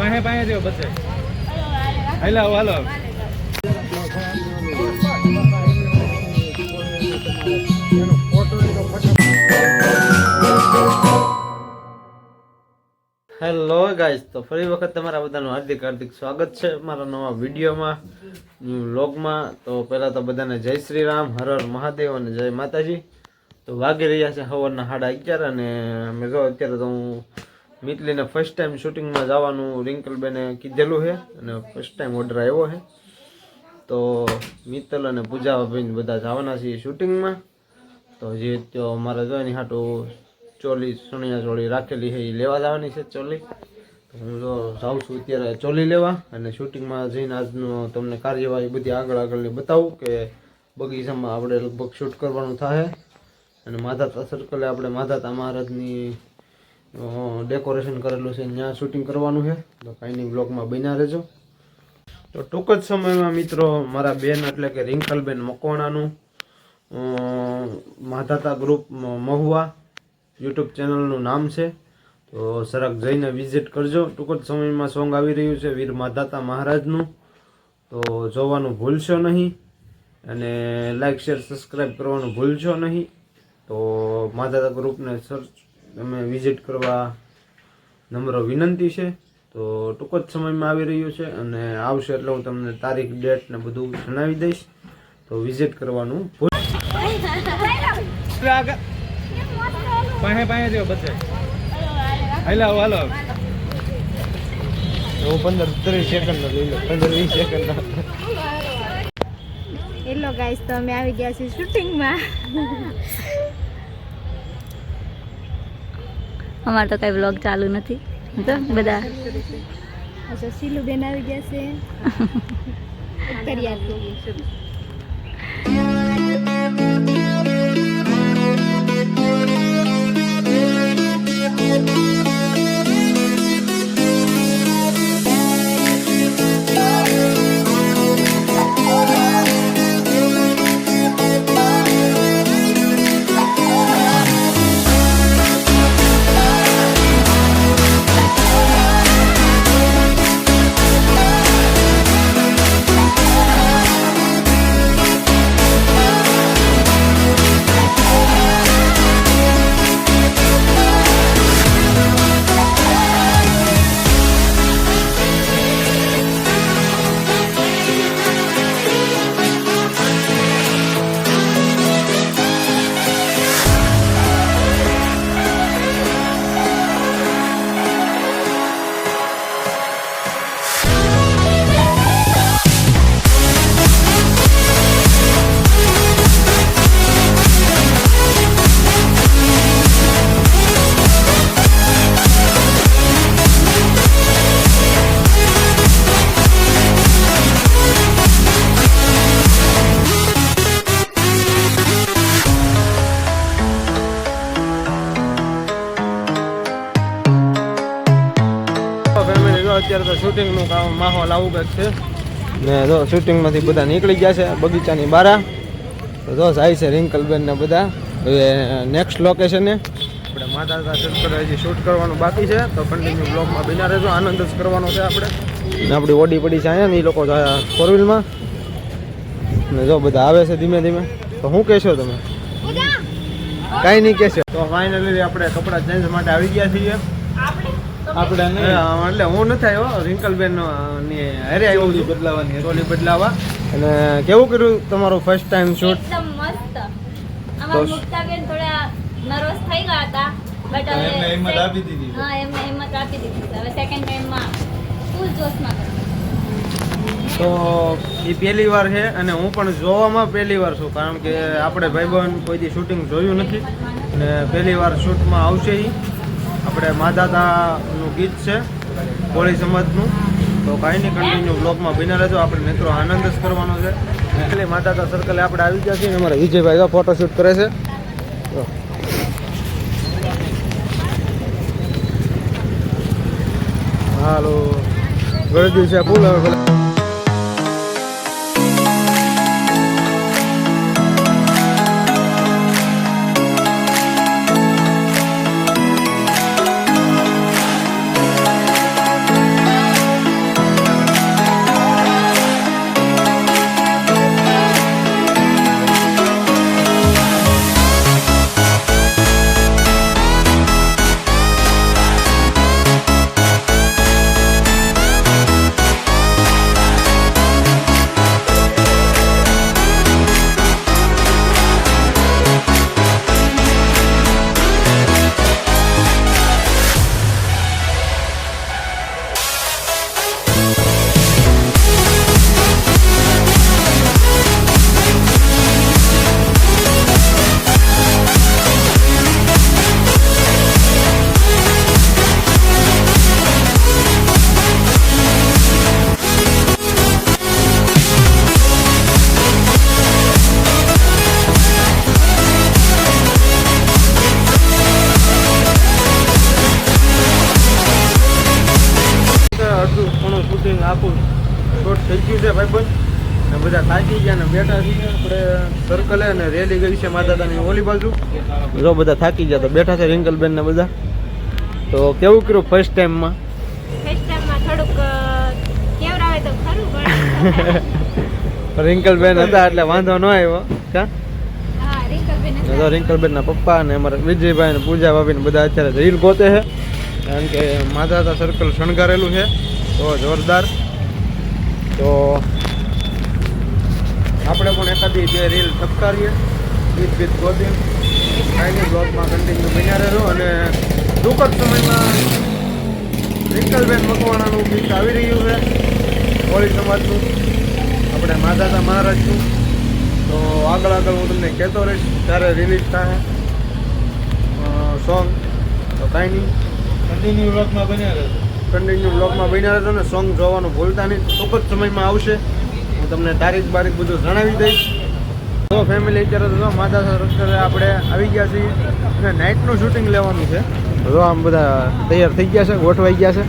પાસે પાસે રહ્યો બસે હાલો હાલો હેલો ગાઈસ, તો ફરી વખત તમારા બધાનું હાર્દિક હાર્દિક સ્વાગત છે મારા નવા વિડીયોમાં, ન્યૂ વ્લોગમાં. તો પહેલાં તો બધાને જય શ્રી રામ, હર હર મહાદેવ અને જય માતાજી. તો વાગી રહ્યા છે સવારના 11:30 અને મેં જો અત્યારે તો હું મિતલીને ફર્સ્ટ ટાઈમ શૂટિંગમાં જવાનું રિંકલબેને કીધેલું છે અને ફર્સ્ટ ટાઈમ ઓર્ડર આવ્યો છે. તો મિત્તલ અને પૂજાભાઈને બધા જવાના છીએ શૂટિંગમાં. તો હજી તો મારે જો એની હાટું ચોલી સણિયા ચોળી રાખેલી છે એ લેવા જવાની છે ચોલી. તો હું જો જાઉં છું અત્યારે ચોલી લેવા અને શૂટિંગમાં જઈને આજનું તમને કાર્યવાહી બધી આગળની બતાવું કે બગીચામાં આપણે લગભગ શૂટ કરવાનું થાય અને માધાતા સર્કલે આપણે માધાતા મહારાજની ડેકોરેશન કરેલું છે ત્યાં શૂટિંગ કરવાનું છે. તો કાંઈની બ્લોગમાં બન્યા રહેજો. તો ટૂંક જ સમયમાં મિત્રો મારા બેન એટલે કે રિંકલબેન મકવાણાનું માધાતા ગ્રુપ મહુવા યુટ્યુબ ચેનલનું નામ છે. તો સરક જઈને વિઝિટ કરજો. ટૂંક જ સમયમાં સોંગ આવી રહ્યું છે વીર માધાતા મહારાજનું, તો જોવાનું ભૂલશો નહીં અને લાઇક શેર સબસ્ક્રાઈબ કરવાનું ભૂલશો નહીં. તો માધાતા ગ્રુપને તમે વિઝિટ કરવા નમ્ર વિનંતી છે. તો ટૂંક જ સમયમાં આવી રહ્યું છે અને આવશે એટલે હું તમને તારીખ ડેટ ને બધું જણાવી દઈશ. તો વિઝિટ કરવાનું ભૂલ પાસે પાસે રહ્યો બસે હાલો હાલો હું 15-30 સેકન્ડ લઈ લો, 15-20 સેકન્ડ. હેલો ગાઈસ, તો અમે આવી ગયા છીએ શૂટિંગમાં. અમારે તો કઈ વ્લોગ ચાલુ નથી તો બધા. અચ્છા, શીલુ બેન આવી ગયા છે. અત્યારે તો શૂટિંગનું કામ માહોલ આવું કંઈક છે ને. જો શૂટિંગમાંથી બધા નીકળી ગયા છે બગીચાની બહાર. તો જો જાય છે રિંકલબેન ને બધા. હવે નેક્સ્ટ લોકેશને આપણે માધાતા સર્કલ હજી શૂટ કરવાનું બાકી છે. તો કન્ટિન્યુ બ્લોગમાં બન્યા રહેજો, આનંદ જ કરવાનો છે આપણે. ને આપણી ઓડી પડી છે અહીંયા ને એ લોકો ફોર વ્હીલમાં ને જો બધા આવે છે ધીમે ધીમે. તો શું કહેશો તમે? કાંઈ નહીં કહેશો. તો ફાઇનલી આપણે કપડાં ચેન્જ માટે આવી ગયા છીએ. આપણે એટલે હું નથી આવ્યો, રિંકલબેન ની હારે આવ્યો બદલાવાની ટોલી બદલાવા. અને કેવું કર્યું તમારું ફર્સ્ટ ટાઈમ શૂટ? એકદમ મસ્ત. અમાર મુક્તાબેન થોડા નર્વસ થઈ ગયા હતા, બટ હવે હિંમત આપી દીધી. હા, એમને હિંમત આપી દીધી. હવે સેકન્ડ ટાઈમમાં ફૂલ જોશમાં કર્યું. તો એ પહેલી વાર છે અને હું પણ જોવામાં પહેલી વાર છું, કારણ કે આપણે ભાઈબંધ કોઈ દી શૂટિંગ જોયું નથી અને પહેલી વાર શૂટમાં આવશે. એ આપણે માધાતાનું ગીત છે કોળી સમાજનું. તો કાંઈ નહીં, કન્ટિન્યુ બ્લોગમાં બન્યા રહેજો. આપણે મિત્રો આનંદ જ કરવાનો છે. એટલે માધાતા સર્કલે આપણે આવી ગયા છીએ. અમારા વિજયભાઈ તો ફોટોશૂટ કરે છે. હાલો ગળદ્યું છે ફૂલ. હવે આવ્યું છે ભાઈબંધ ને બધા થાકી ગયા ને બેઠા છીએ આપણે સર્કલે અને રેલી ગઈ છે માતાની ઓલી બાજુ જો બધા થાકી ગયા તો બેઠા છે રિંકલબેન ને બધા તો કેવું કર્યું ફર્સ્ટ ટાઈમમાં થોડુંક કેવરાવે તો ખરું પણ રિંકલબેન હતા એટલે વાંધો ન આવ્યો કા હા રિંકલબેન તો રિંકલબેન ના પપ્પા અને અમારા વિજયભાઈ ને પૂજા ભાભી ને બધા અત્યારે રીલ ગોતે છે કારણ કે માતા સર્કલ શણગારેલું છે તો જોરદાર તો આપણે પણ એકાદી બે રીલ ઠપકારીએ ગીત ગોતી કાંઈ બ્લોગમાં કન્ટિન્યુ બન્યા રહેજો અને ટૂંક જ સમયમાં રિંકલબેન મકવાણાનું ગીત આવી રહ્યું છે કોળી સમાજનું આપણે માધાતા મહારાજનું તો આગળ હું તમને કહેતો રહીશ ત્યારે રિલીઝ થાય સોંગ તો કાંઈ નહીં કન્ટિન્યુ બ્લોગમાં બન્યા રહેજો ને સોંગ જોવાનું ભૂલતા નહીં ટૂંક જ સમયમાં આવશે હું તમને તારીખ બધું જણાવી દઈશ તો ફેમિલી અત્યારે તો માતા સર્કલે આપણે આવી ગયા છીએ અને નાઇટનું શૂટિંગ લેવાનું છે તો આમ બધા તૈયાર થઈ ગયા છે ગોઠવાઈ ગયા છે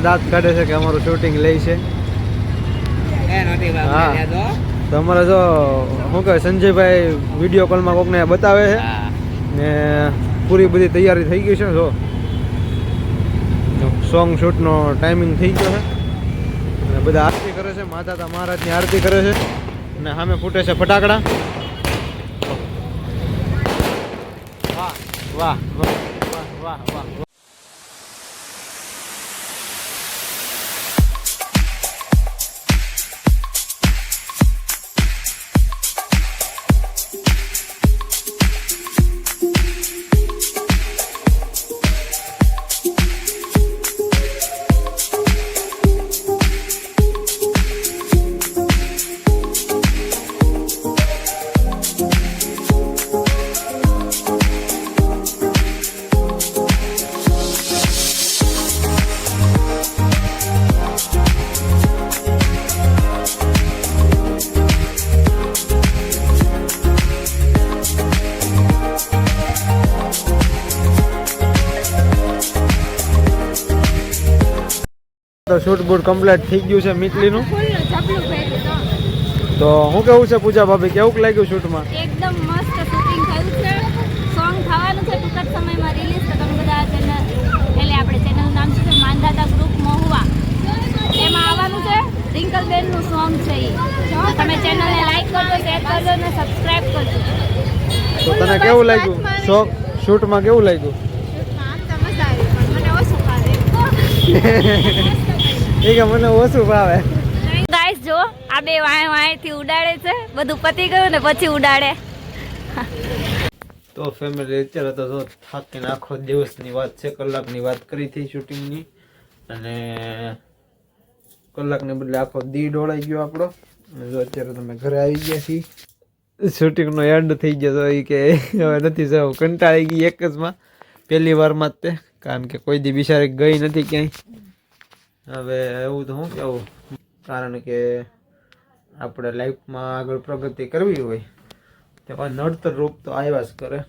દાંત કાઢે છે કે અમારું શૂટિંગ લે છે હા તો અમારે જો શું કહે સંજયભાઈ વિડીયો કોલમાં કોકને બતાવે છે ને પૂરી બધી તૈયારી થઈ ગઈ છે જો સોંગ શૂટનો ટાઈમિંગ થઈ ગયો છે અને બધા આરતી કરે છે માતા મહારાજની આરતી કરે છે અને સામે ફૂટે છે ફટાકડા વાહ વાહ વાહ વાહ વાહ તો શૂટ બૂટ કમ્પ્લીટ થઈ ગયું છે મીટલીનું તો શું કેવું છે પૂજા ભાભી કેવું લાગ્યું શૂટમાં એકદમ મસ્ત શૂટિંગ થયું છે સોંગ થવાનું છે ટૂંક જ સમયમાં રિલીઝ તો તમે બધા ચેનલ એટલે આપણે ચેનલનું નામ છે માંધાતા ગ્રુપ મહુવા એમાં આવવાનું છે રિંકલબેનનું સોંગ છે એ તો તમે ચેનલને લાઈક કરજો શેર કરજો અને સબસ્ક્રાઇબ કરજો તો તને કેવું લાગ્યું શૂટમાં કેવું લાગ્યું એ કે મને ઓછું ભાવે ગાઈસ જો આ બે વાયથી ઉડાડે છે બધું પતી ગયું ને પછી ઉડાડે તો ફેમિલી અત્યારે તો જો થાકીને આખો દિવસની વાત છે કલાકની વાત કરી હતી શૂટિંગની અને કલાકને બદલે આખો દી દોડાઈ ગયો આપણો અને જો અત્યારે તમે ઘરે આવી ગયા છીએ શૂટિંગનો એન્ડ થઈ ગયો તો એ કે હવે નથી જવું કંટાળી ગઈ એક જમાં પહેલી વારમાં જ તે કારણ કે કોઈ દી બિચારી ગઈ નથી ક્યાંય હવે એવું તો શું કેવું કારણ કે આપણે લાઈફમાં આગળ પ્રગતિ કરવી હોય તો કોઈ નડતર રૂપ તો આવ્યા જ કરે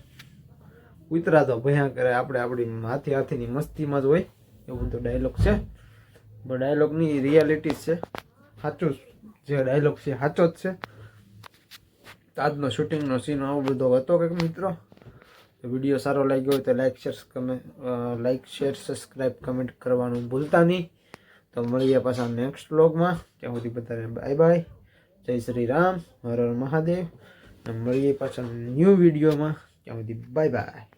ઉતરા તો ભયા કરે આપણે આપણી હાથીની મસ્તીમાં જ હોય એવું તો ડાયલોગ છે પણ ડાયલોગની રિયાલિટી છે સાચું જે ડાયલોગ છે સાચો જ છે આજનો શૂટિંગનો સીન આવો બધો હતો કંઈક મિત્રો વિડીયો સારો લાગ્યો હોય તો લાઈક શેર સબસ્ક્રાઈબ કમેન્ટ કરવાનું ભૂલતા નહીં તો મળીએ પાછા નેક્સ્ટ વ્લોગમાં ત્યાં સુધી બધાને બાય બાય જય શ્રી રામ હર હર મહાદેવ મળીએ પાછા ન્યૂ વિડીયોમાં ત્યાં સુધી બાય બાય